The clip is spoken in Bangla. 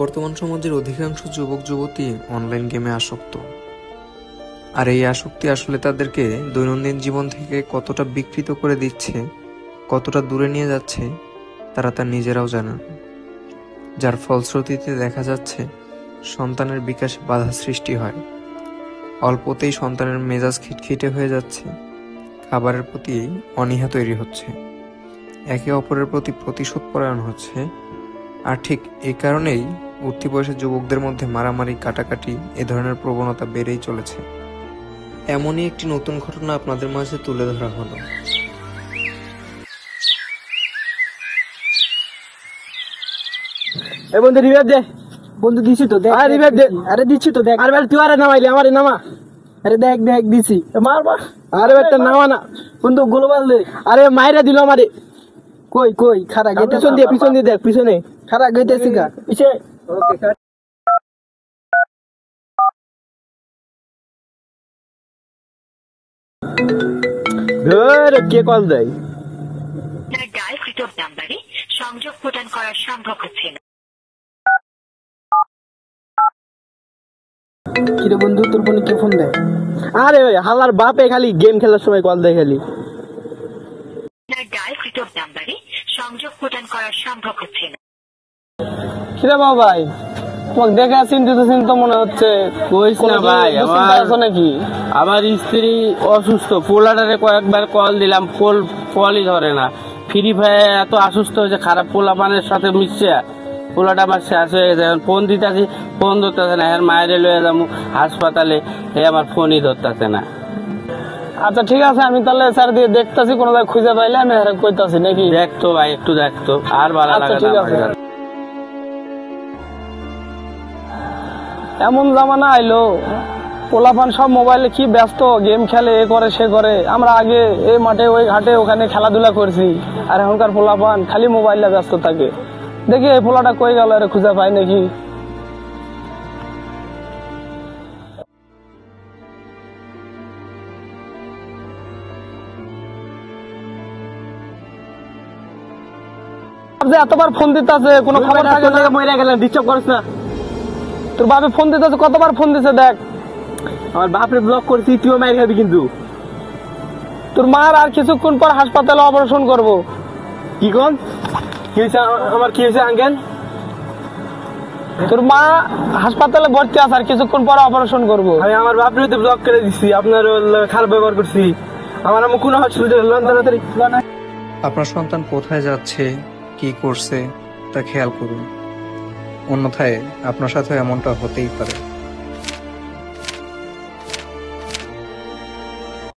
বর্তমান সমাজের অধিকাংশ যুবক যুবতী অনলাইন গেমে আসক্ত। আর এই আসক্তি আসলে তাদেরকে দৈনন্দিন জীবন থেকে কতটা বিকৃত করে দিচ্ছে, কতটা দূরে নিয়ে যাচ্ছে তারা তা নিজেরাও জানে না। যার ফলশ্রুতিতে দেখা যাচ্ছে সন্তানের বিকাশে বাধা সৃষ্টি হয়, অল্পতেই সন্তানের মেজাজ খিটখিটে হয়ে যাচ্ছে, খাবারের প্রতি অনীহা তৈরি হচ্ছে, একে অপরের প্রতি প্রতিশোধ পরায়ণ হচ্ছে। আর ঠিক এই কারণেই উঠতি বয়সের যুবকদের মধ্যে মারামারি, কাটাকাটি এ ধরনের প্রবণতা বেড়েই চলেছে। এমনই একটি নতুন ঘটনা আপনাদের মাঝে তুলে ধরা হলো। বন্ধু রিভাইভ দে, বন্ধু দিছি তো দেখ। রিভাইভ দে, আরে দিছি তো দেখ। আরে ভাই তুই আরে নামাইলি, আমারে নামা। আরে দেখ দেখ দিছি, মারবা। আরে ভাই নামা না বন্ধু, গ্লোবাল দে। আরে মাইরা দিল আমারে। কই কই খারা গেটে পিছন দিয়ে দেখ, পিছনে খারা গেটে সিগা পিছে। ওকে খারা ধর কে কল দেয়। আপনার ডায়ালকৃত নাম্বারে সংযোগ প্রদান করা সম্ভব হচ্ছে না। কিরে বন্ধু, তোর ফোনে কে ফোন দেয়? আরে ভাই হালার বাপে খালি গেম খেলার সময় কল দেয় খালি। আপনার ডায়ালকৃত নাম্বারে সংযোগ প্রদান করা সম্ভব হচ্ছে না। কিরে বাবা ভাই, তোমাকে দেখে চিন্তিত মনে হচ্ছে। কইস না ভাই, নাকি আমার স্ত্রী অসুস্থ। পোলাটারে কয়েকবার কল দিলাম, কলই ধরে না। ফ্রি ফায়ার এত অসুস্থ হয়েছে, খারাপ পোলা পানের সাথে মিশছে। পোলাটা আমার শেষ হয়ে গেছে, ফোন দিতেছি, ফোন ধরতেছে না। এর মায়ের লয়ে যাবো হাসপাতালে, আমার ফোনই ধরতেছে না। আচ্ছা ঠিক আছে, আমি তাহলে স্যার দিয়ে দেখতেছি, কোনো জায়গায় খুঁজে পাইলে আমি কইতাছি নাকি। দেখতো ভাই, একটু দেখতো, আর ভালো লাগে না। এমন জামানা আইলো, পোলাপান সব মোবাইলে কি ব্যস্ত, গেম খেলে, এ করে সে করে। আমরা আগে এই মাঠে ওই ঘাটে ওখানে খেলাধুলা করছি, আর এখনকার পোলাপান খালি মোবাইলে ব্যস্ত থাকে। দেখি এই পোলাটা কই গেল, আরে খুঁজে পাই নাকি। এতবার ফোন দিতে আছে, কোনো খবর থাকে না। মরে গেলেন, ডিস্টার্ব করিস না। তোর বাপে ফোন দিতে আছে, কতবার ফোন দিছে দেখ। আমার বাপরে ব্লক করছি, তুইও মাইর খাবি কিন্তু। তোর মার আর কিছুক্ষণ পর হাসপাতালে অপারেশন করব। কি কোন কি হয়েছে? আমার কি হয়েছে আঙ্কেল? তোর মা হাসপাতালে ভর্তি আছে, আর কিছুক্ষণ পর অপারেশন করব। আমি আমার বাপরে তো ব্লক করে দিছি, আপনার খারাপ ব্যবহার করছি। আমার আমি কোন হসপিটালে তাড়াতাড়ি। আপনার সন্তান কোথায় যাচ্ছে, কি করছে তা খেয়াল করুন, অন্যথায় আপনার সাথে এমনটা হতেই পারে।